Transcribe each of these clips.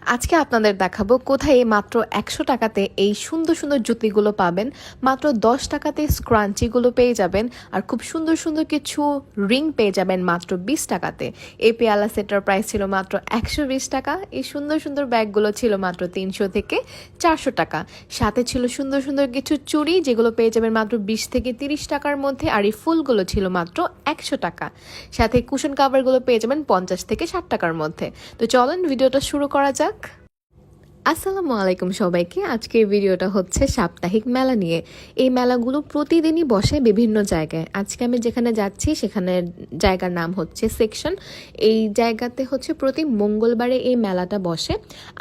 আজকে আপনাদের দেখাবো কোথায় মাত্র 100 টাকাতে এই সুন্দর সুন্দর জুতিগুলো পাবেন। মাত্র 10 টাকাতে স্ক্রাঞ্চিগুলো পেয়ে যাবেন আর খুব সুন্দর সুন্দর কিছু রিং পেয়ে যাবেন মাত্র 20 টাকাতে। এই পেয়ালা সেটার প্রাইস ছিল মাত্র 120 টাকা। এই সুন্দর সুন্দর ব্যাগগুলো ছিল মাত্র 300 থেকে 400 টাকা। সাথে ছিল সুন্দর সুন্দর কিছু চুড়ি যেগুলো পেয়ে যাবেন মাত্র 20 থেকে 30 টাকার মধ্যে। আর এই ফুলগুলো ছিল মাত্র 100 টাকা। সাথে কুশন কাভারগুলো পেয়ে যাবেন 50 থেকে 60 টাকার মধ্যে। তো চলেন ভিডিওটা শুরু করা যাক। আসসালামু আলাইকুম সবাইকে। আজকের ভিডিওটা হচ্ছে সাপ্তাহিক মেলা নিয়ে। এই মেলাগুলো প্রতিদিনই বসে বিভিন্ন জায়গায়। আজকে আমি যেখানে যাচ্ছি সেখানে জায়গার নাম হচ্ছে সেকশন। এই জায়গাতে হচ্ছে প্রতি মঙ্গলবারে এই মেলাটা বসে।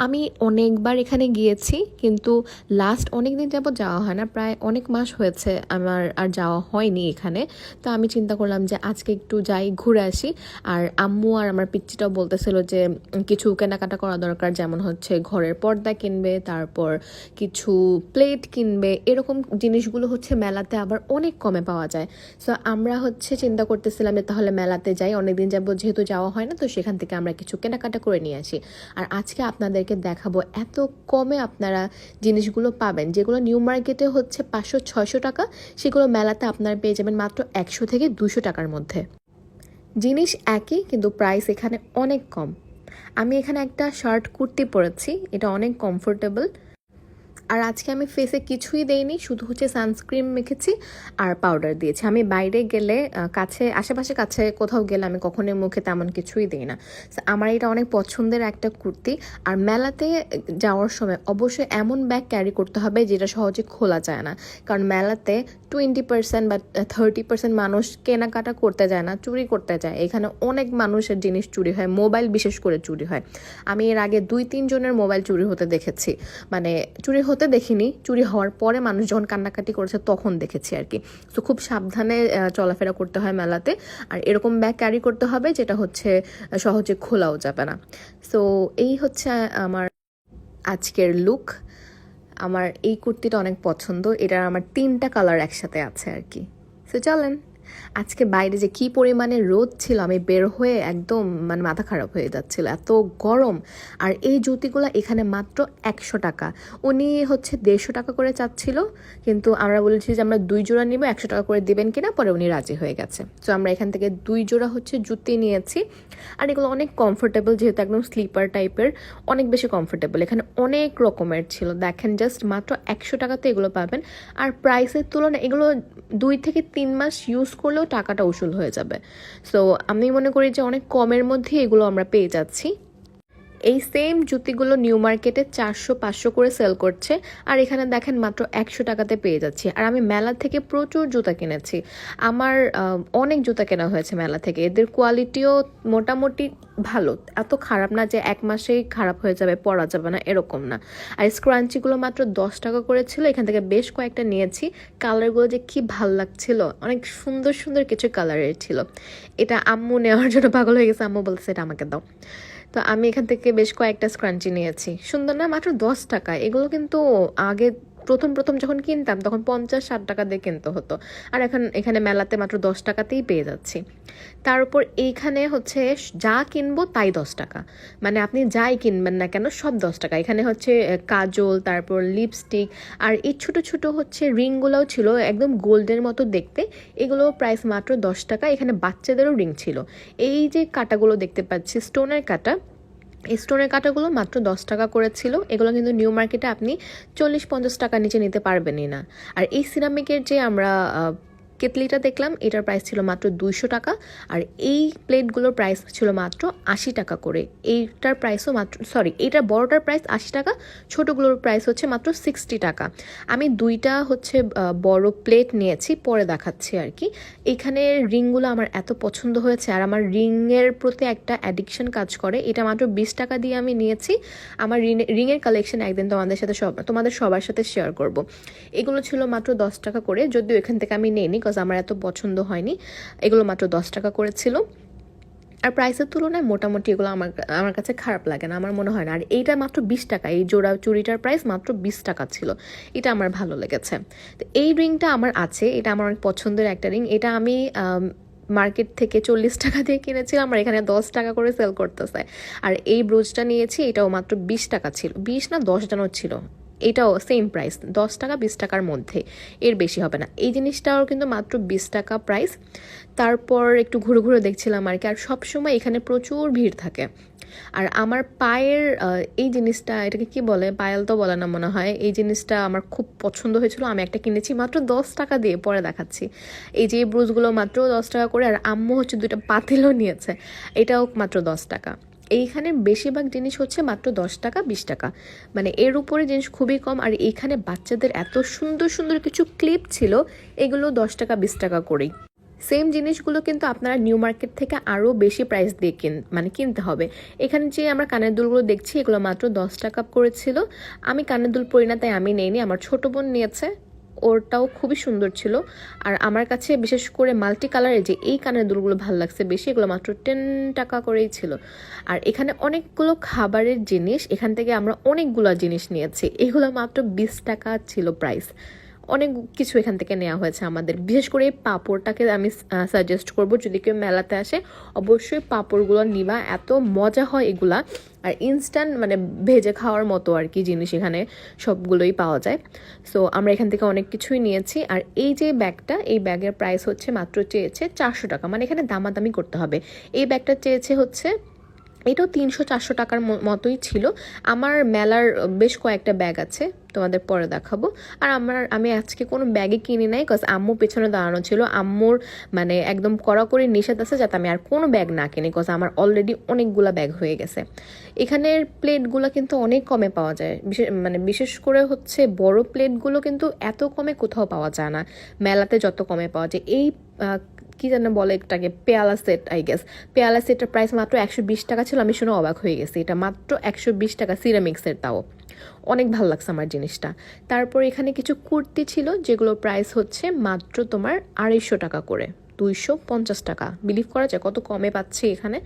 আমি অনেকবার এখানে গিয়েছি, কিন্তু লাস্ট অনেক দিন যাবত যাওয়া হয় না, প্রায় অনেক মাস হয়েছে আমার আর যাওয়া হয়নি এখানে। তো আমি চিন্তা করলাম যে আজকে একটু যাই, ঘুরে আসি। আর আম্মু আর আমার পিচ্চিটাও বলতেছিল যে কিছু কেনাকাটা করা দরকার, যেমন হচ্ছে ঘরের পর্দা কিনবে, তারপর কিছু প্লেট কিনবে। এরকম জিনিসগুলো হচ্ছে মেলাতে আবার অনেক কমে পাওয়া যায়। সো আমরা হচ্ছে চিন্তা করতেছিলাম যে তাহলে মেলাতে যাই, অনেকদিন যাবত যেহেতু যাওয়া হয় না, তো সেখান থেকে আমরা কিছু কেনাকাটা করে নিয়ে আসি। আর আজকে আপনাদেরকে দেখাবো এত কমে আপনারা জিনিসগুলো পাবেন, যেগুলো নিউ মার্কেটে হচ্ছে 500-600 টাকা, সেগুলো মেলাতে আপনারা পেয়ে যাবেন মাত্র 100 থেকে 200 টাকার মধ্যে। জিনিস একই, কিন্তু প্রাইস এখানে অনেক কম। আমি এখানে একটা শার্ট কুর্তি পরেছি, এটা অনেক কমফোর্টেবল। আর আজকে আমি ফেসে কিছুই দেইনি, শুধু হচ্ছে সানস্ক্রিন মেখেছি আর পাউডার দিয়েছি। আমি বাইরে গেলে আশেপাশে কাছে কোথাও গেলে আমি কখনোই মুখে তেমন কিছুই দিই না। আমার এটা অনেক পছন্দের একটা কুর্তি। আর মেলাতে যাওয়ার সময় অবশ্যই এমন ব্যাগ ক্যারি করতে হবে যেটা সহজে খোলা যায় না, কারণ মেলাতে 20% বা 30% মানুষ কেনাকাটা করতে যায় না, চুরি করতে যায়। এখানে অনেক মানুষের জিনিস চুরি হয়, মোবাইল বিশেষ করে চুরি হয়। আমি এর আগে 2-3 জনের মোবাইল চুরি হতে দেখেছি। মানে চুরি হতে দেখিনি, চুরি হওয়ার পরে মানুষ যখন কান্নাকাটি করেছে তখন দেখেছি আর কি। তো খুব সাবধানে চলাফেরা করতে হয় মেলাতে। আর এরকম ব্যাগ ক্যারি করতে হবে যেটা হচ্ছে সহজে খোলাও যাবে না। সো এই হচ্ছে আমার আজকের লুক। আমার এই কুর্তিটা অনেক পছন্দ, এটার আমার 3টা কালার একসাথে আছে আর কি। সো চলেন। আজকে বাইরে যে কি পরিমাণে রোদ ছিল, আমি বের হয়ে একদম মানে মাথা খারাপ হয়ে যাচ্ছিল, এত গরম। আর এই জুতিগুলো এখানে মাত্র 100 টাকা। উনি হচ্ছে 150 টাকা করে চাচ্ছিল, কিন্তু আমরা বলেছি যে আমরা 2 জোড়া নিব, 100 টাকা করে দিবেন কিনা। পরে উনি রাজি হয়ে গেছে। তো আমরা এখান থেকে 2 জোড়া হচ্ছে জুতি নিয়েছি। আর এগুলো অনেক কমফোর্টেবল, যেহেতু একদম স্লিপার টাইপের, অনেক বেশি কমফোর্টেবল। এখানে অনেক রকমের ছিল, দেখেন জাস্ট মাত্র 100 টাকাতে এগুলো পাবেন। আর প্রাইসের তুলনায় এগুলো 2 থেকে 3 মাস ইউজ করলেও টাকাটা উসুল হয়ে যাবে। সো আমি মনে করি যে অনেক কমের মধ্যে এগুলো আমরা পেয়ে যাচ্ছি। এই সেম জুতিগুলো নিউ মার্কেটে 400-500 করে সেল করছে, আর এখানে দেখেন মাত্র 100 টাকাতে পেয়ে যাচ্ছি। আর আমি মেলা থেকে প্রচুর জুতা কিনেছি, আমার অনেক জুতা কেনা হয়েছে মেলা থেকে। এদের কোয়ালিটিও মোটামুটি ভালো, এত খারাপ না যে 1 মাসেই খারাপ হয়ে যাবে, পরা যাবে না, এরকম না। আর স্ক্রাঞ্চিগুলো মাত্র 10 টাকা করে ছিল, এখান থেকে বেশ কয়েকটা নিয়েছি। কালারগুলো যে কি ভাল লাগছিল, অনেক সুন্দর সুন্দর কিছু কালারের ছিল। এটা আম্মু নেওয়ার জন্য পাগল হয়ে গেছে, আম্মু বলছে এটা আমাকে দাও। তো আমি এখান থেকে বেশ কয়েকটা স্ক্রাঞ্চি নিয়েছি, সুন্দর না? মাত্র 10 টাকা। এগুলো কিন্তু আগে প্রথম প্রথম যখন কিনতাম তখন 50-60 টাকা দিয়ে কিনতে হতো, আর এখন এখানে মেলাতে মাত্র 10 টাকাতেই পেয়ে যাচ্ছি। তার উপর এইখানে হচ্ছে যা কিনবো তাই 10 টাকা, মানে আপনি যাই কিনবেন না কেন সব 10 টাকা। এখানে হচ্ছে কাজল, তারপর লিপস্টিক, আর এই ছোট ছোট হচ্ছে রিংগুলোও ছিল একদম গোল্ডের মতো দেখতে। এগুলো প্রাইস মাত্র 10 টাকা। এখানে বাচ্চাদেরও রিং ছিল। এই যে কাটাগুলো দেখতে পাচ্ছি, স্টোনের কাটা, এই স্টোনের কাটাগুলো মাত্র 10 টাকা করেছিল। এগুলো কিন্তু নিউ মার্কেটে আপনি 40-50 টাকা নিচে নিতে পারবেনই না। আর এই সিরামিকের যে আমরা কেতলিটা দেখলাম, এটার প্রাইস ছিল মাত্র 200 টাকা। আর এই প্লেটগুলোর প্রাইস ছিল মাত্র 80 টাকা করে। এইটার প্রাইসও মাত্র, সরি, এইটার বড়টার প্রাইস 80 টাকা, ছোটোগুলোর প্রাইস হচ্ছে মাত্র 60 টাকা। আমি 2টা হচ্ছে বড় প্লেট নিয়েছি, পরে দেখাচ্ছি আর কি। এখানে রিংগুলো আমার এত পছন্দ হয়েছে, আর আমার রিংয়ের প্রতি একটা অ্যাডিকশন কাজ করে। এটা মাত্র 20 টাকা দিয়ে আমি নিয়েছি। আমার রিংয়ের কালেকশন একদিন তোমাদের সবার সাথে শেয়ার করব। এগুলো ছিল মাত্র 10 টাকা করে, যদিও এখান থেকে আমি নেইনি, বিকজ আমার এত পছন্দ হয়নি। এগুলো মাত্র 10 টাকা করেছিল। আর প্রাইসের তুলনায় মোটামুটি এগুলো আমার কাছে খারাপ লাগে না, আমার মনে হয় না। আর এইটা মাত্র 20 টাকা, এই জোড়া চুড়িটার প্রাইস মাত্র 20 টাকা ছিল। এটা আমার ভালো লেগেছে। তো এই রিংটা আমার আছে, এটা আমার অনেক পছন্দের একটা রিং। এটা আমি মার্কেট থেকে 40 টাকা দিয়ে কিনেছিলাম আর এখানে 10 টাকা করে সেল করতেছে। আর এই ব্রুচটা নিয়েছি, এটাও মাত্র 20 টাকা ছিল, 20 না 10 যেন ছিল। এটাও সেম প্রাইস, 10 টাকা 20 টাকার মধ্যে, এর বেশি হবে না। এই জিনিসটাও কিন্তু মাত্র 20 টাকা প্রাইস। তারপর একটু ঘুরে ঘুরে দেখছিলাম আর কি। আর সবসময় এখানে প্রচুর ভিড় থাকে। আর আমার পায়ের এই জিনিসটা, এটাকে কি বলে, পায়েল তো বলে না মনে হয়, এই জিনিসটা আমার খুব পছন্দ হয়েছিল। আমি একটা কিনেছি মাত্র 10 টাকা দিয়ে, পরে দেখাচ্ছি। এই যে ব্রুজগুলো মাত্র 10 টাকা করে। আর আম্মু হচ্ছে 2টা পাতিলও নিয়েছে, এটাও মাত্র 10 টাকা। এইখানে বেশিরভাগ জিনিস হচ্ছে মাত্র 10 টাকা 20 টাকা, মানে এর উপরে জিনিস খুবই কম। আর এইখানে বাচ্চাদের এত সুন্দর সুন্দর কিছু ক্লিপ ছিল, এগুলো 10 টাকা 20 টাকা করেই। সেম জিনিসগুলো কিন্তু আপনারা নিউ মার্কেট থেকে আরও বেশি প্রাইস দিয়ে কিনতে হবে। এখানে যে আমরা কানের দুলগুলো দেখছি, এগুলো মাত্র 10 টাকা করেছিল। আমি কানের দুল পরি না, তাই আমি নেইনি, আমার ছোট বোন নিয়েছে, ওরটাও খুবই সুন্দর ছিল। আর আমার কাছে বিশেষ করে মাল্টি কালারের যে এই কানের দুলগুলো ভালো লাগছে বেশি, এগুলো মাত্র 10 টাকা করেই ছিল। আর এখানে অনেকগুলো খাবারের জিনিস, এখান থেকে আমরা অনেকগুলো জিনিস নিয়েছি, এগুলো মাত্র 20 টাকা ছিল প্রাইস। অনেক কিছু এখান থেকে নেওয়া হয়েছে আমাদের। বিশেষ করে এই পাঁপড়টাকে আমি সাজেস্ট করব, যদি কেউ মেলাতে আসে অবশ্যই পাঁপড়গুলো নিবা, এত মজা হয় এগুলা। আর ইনস্ট্যান্ট মানে ভেজে খাওয়ার মতো আর কি জিনিস এখানে সবগুলোই পাওয়া যায়। সো আমরা এখান থেকে অনেক কিছুই নিয়েছি। আর এই যে ব্যাগটা, এই ব্যাগের প্রাইস হচ্ছে মাত্র চেয়েছে 400 টাকা, মানে এখানে দামাদামি করতে হবে। এই ব্যাগটা চেয়েছে হচ্ছে, এটাও 300-400 টাকার মতোই ছিল। আমার মেলার বেশ কয়েকটা ব্যাগ আছে, তোমাদের পরে দেখাবো। আর আমি আজকে কোনো ব্যাগে কিনি নাই, কজ আম্মু পেছনে দাঁড়ানো ছিল। আম্মুর মানে একদম কড়াকড়ি নিষেধ আছে যাতে আমি আর কোনো ব্যাগ না কিনি, কজ আমার অলরেডি অনেকগুলা ব্যাগ হয়ে গেছে। এখানের প্লেটগুলো কিন্তু অনেক কমে পাওয়া যায়, বিশেষ করে হচ্ছে বড় প্লেটগুলো কিন্তু এত কমে কোথাও পাওয়া যায় না, মেলাতে যত কমে পাওয়া যায়। এই কি যেন বলে এটাকে, পেয়ালা সেট, আই গেস পেয়ালা সেটের প্রাইস মাত্র 120 টাকা ছিল। আমি শুনে অবাক হয়ে গেছি, এটা মাত্র 120 টাকা, সিরামিক্সের, তাও অনেক ভালো লাগছে আমার জিনিসটা। তারপর এখানে কিছু কুর্তি ছিল যেগুলো প্রাইস হচ্ছে মাত্র তোমার 250 টাকা করে, 250 টাকা। বিলিভ করা যায় কত কমে পাচ্ছি এখানে।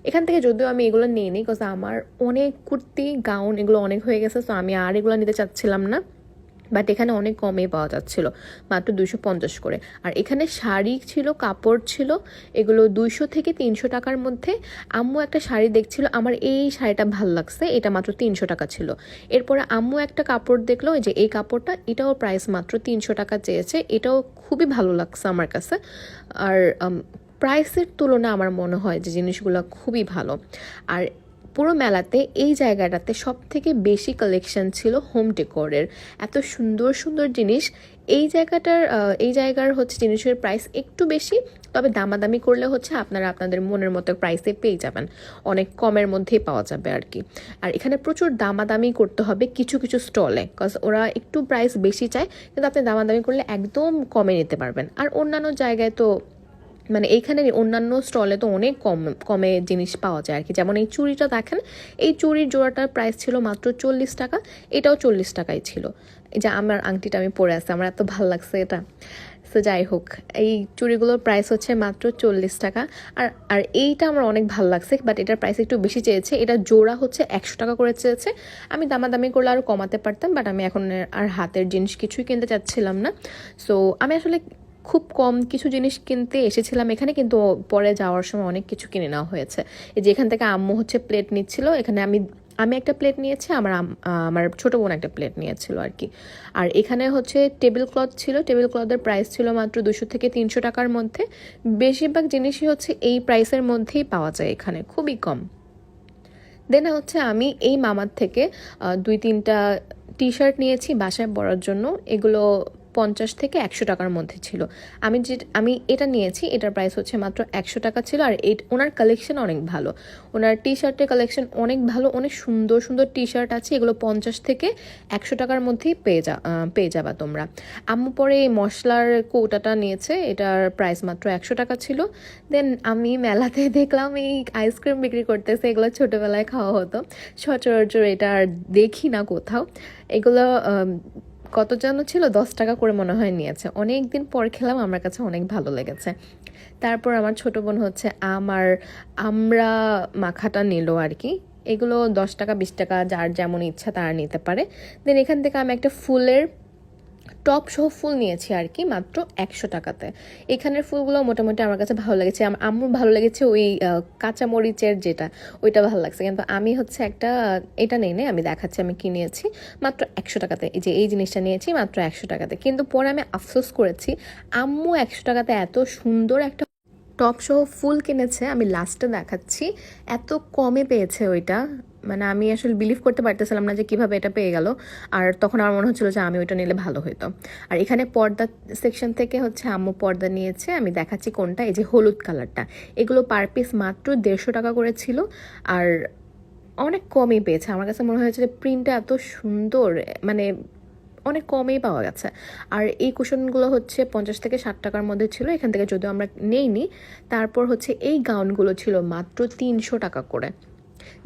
এখান থেকে যদিও আমি এগুলো নিই নি, কজ আমার অনেক কুর্তি গাউন এগুলো অনেক হয়ে গেছে, তো আমি আর এগুলো নিতে চাচ্ছিলাম না। বাট এখানে অনেক কমে পাওয়া যাচ্ছিল, মাত্র 250 করে। আর এখানে শাড়ি ছিল, কাপড় ছিল, এগুলো 200 থেকে 300 টাকার মধ্যে। আম্মু একটা শাড়ি দেখছিল, আমার এই শাড়িটা ভাল লাগছে, এটা মাত্র 300 টাকা ছিল। এরপরে আম্মু একটা কাপড় দেখলো, যে এই কাপড়টা, এটাও প্রাইস মাত্র 300 টাকা চেয়েছে, এটাও খুবই ভালো লাগছে আমার কাছে। আর প্রাইসের তুলনা আমার মনে হয় যে জিনিসগুলো খুবই ভালো। আর পুরো মেলাতে এই জায়গাটাতে সব থেকে বেশি কালেকশন ছিল হোম ডেকোরের, এত সুন্দর সুন্দর জিনিস। এই জায়গার হচ্ছে জিনিসের প্রাইস একটু বেশি, তবে দামাদামি করলে হচ্ছে আপনারা আপনাদের মনের মতো প্রাইসে পেয়ে যাবেন, অনেক কমের মধ্যেই পাওয়া যাবে আর কি। আর এখানে প্রচুর দামাদামি করতে হবে কিছু কিছু স্টলে, কজ ওরা একটু প্রাইস বেশি চায়, কিন্তু আপনি দামাদামি করলে একদম কমে নিতে পারবেন। আর অন্যান্য জায়গায় তো মানে এইখানে অন্যান্য স্টলে তো অনেক কমে জিনিস পাওয়া যায় আর কি। যেমন এই চুড়িটা দেখেন, এই চুড়ির জোড়াটার প্রাইস ছিল মাত্র 40 টাকা, এটাও 40 টাকাই ছিল। এই যে আমার আংটিটা আমি পরে আছি, আমার এত ভালো লাগছে এটা। সো যাই হোক, এই চুড়িগুলোর প্রাইস হচ্ছে মাত্র 40 টাকা। আর আর এইটা আমার অনেক ভালো লাগছে, বাট এটার প্রাইস একটু বেশি চেয়েছে, এটা জোড়া হচ্ছে 100 টাকা করে চেয়েছে। আমি দামাদামি করলে আরও কমাতে পারতাম, বাট আমি এখন আর হাতের জিনিস কিছুই কিনতে চাচ্ছিলাম না। সো আমি আসলে খুব কম কিছু জিনিস কিনতে এসেছিলাম এখানে, কিন্তু পরে যাওয়ার সময় অনেক কিছু কিনে নেওয়া হয়েছে। এই যে এখান থেকে আম্মু হচ্ছে প্লেট নিচ্ছিল, এখানে আমি একটা প্লেট নিয়েছি, আমার ছোট বোন একটা প্লেট নিয়েছিল আর কি। আর এখানে হচ্ছে টেবিল ক্লথ ছিল, টেবিল ক্লথের প্রাইস ছিল মাত্র 200 থেকে 300 টাকার মধ্যে। বেশিরভাগ জিনিসই হচ্ছে এই প্রাইসের মধ্যেই পাওয়া যায় এখানে, খুবই কম। দেন হচ্ছে আমি এই মামার থেকে 2-3টা টি শার্ট নিয়েছি বাসায় পরার জন্য, এগুলো 50 থেকে 100 টাকার মধ্যে ছিল। আমি এটা নিয়েছি, এটার প্রাইস হচ্ছে মাত্র 100 টাকা ছিল। আর ওনার কালেকশন অনেক ভালো, ওনার টি শার্টের কালেকশন অনেক ভালো, অনেক সুন্দর সুন্দর টি শার্ট আছে, এগুলো 50 থেকে 100 টাকার মধ্যেই পেয়ে যাবা তোমরা। আম্মু পরে এই মশলার কৌটাটা নিয়েছে, এটার প্রাইস মাত্র 100 টাকা ছিল। দেন আমি মেলাতে দেখলাম এই আইসক্রিম বিক্রি করতেছে, এগুলো ছোটোবেলায় খাওয়া হতো, সচরাচর এটা আর দেখি না কোথাও। এগুলো কত যেন ছিল, 10 টাকা করে মনে হয় নিয়েছে। অনেক দিন পর খেলাম, আমার কাছে অনেক ভালো লেগেছে। তারপর আমার ছোট বোন হচ্ছে আমরা মাখাটা নিল আর কি। এগুলো 10 টাকা 20 টাকা, যার যেমন ইচ্ছা তারা নিতে পারে। দেন এখান থেকে আমি একটা ফুলের টপ সহ ফুল নিয়েছি আর কি মাত্র 100 টাকাতে। এখানের ফুলগুলো মোটামুটি আমার কাছে ভালো লেগেছে, আমার আম্মুর ভালো লেগেছে ওই কাঁচামরিচের যেটা, ওইটা ভালো লাগছে। কিন্তু আমি হচ্ছে একটা এটা নেই না, আমি দেখাচ্ছি আমি কি নিয়েছি মাত্র 100 টাকাতে। এই যে এই জিনিসটা নিয়েছি মাত্র 100 টাকাতে, কিন্তু পরে আমি আফসোস করেছি আম্মু 100 টাকাতে এত সুন্দর একটা টপ সহ ফুল কিনেছে, আমি লাস্টে দেখাচ্ছি, এত কমে পেয়েছে ওইটা। মানে আমি আসলে বিলিভ করতে পারতেছিলাম না যে কিভাবে এটা পেয়ে গেল। আর তখন আমার মনে হচ্ছিল যে আমি ওইটা নিলে ভালো হতো। আর এখানে পর্দা সেকশন থেকে হচ্ছে আম্মু পর্দা নিয়েছে, আমি দেখাচ্ছি কোনটা, এই যে হলুদ কালারটা। এগুলো পার পিস মাত্র 150 টাকা করে ছিল, আর অনেক কমই পেয়েছে। আমার কাছে মনে হয়েছে যে প্রিন্টটা এত সুন্দর, মানে অনেক কমেই পাওয়া গেছে। আর এই কুশনগুলো হচ্ছে 50 থেকে 60 টাকার মধ্যে ছিল এখান থেকে, যদিও আমরা নেইনি। তারপর হচ্ছে এই গাউনগুলো ছিল মাত্র 300 টাকা করে,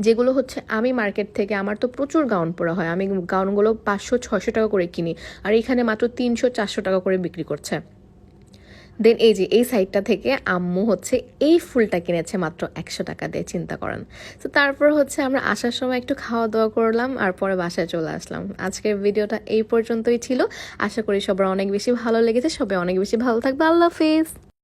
যেগুলো হচ্ছে আমি মার্কেট থেকে, আমার তো প্রচুর গাউন পরা হয়, আমি গাউনগুলো 500-600 টাকা করে কিনি, আর এখানে মাত্র 300-400 টাকা করে বিক্রি করছে। দেন এই যে এই সাইডটা থেকে আম্মু হচ্ছে এই ফুলটা কিনেছে মাত্র 100 টাকা দিয়ে, চিন্তা করেন। তো তারপর হচ্ছে আমরা আসার সময় একটু খাওয়া দাওয়া করলাম, আর পরে বাসায় চলে আসলাম। আজকের ভিডিওটা এই পর্যন্তই ছিল, আশা করি সবার অনেক বেশি ভালো লেগেছে, সবাই অনেক বেশি ভালো থাকবে। আল্লাহ হাফেজ।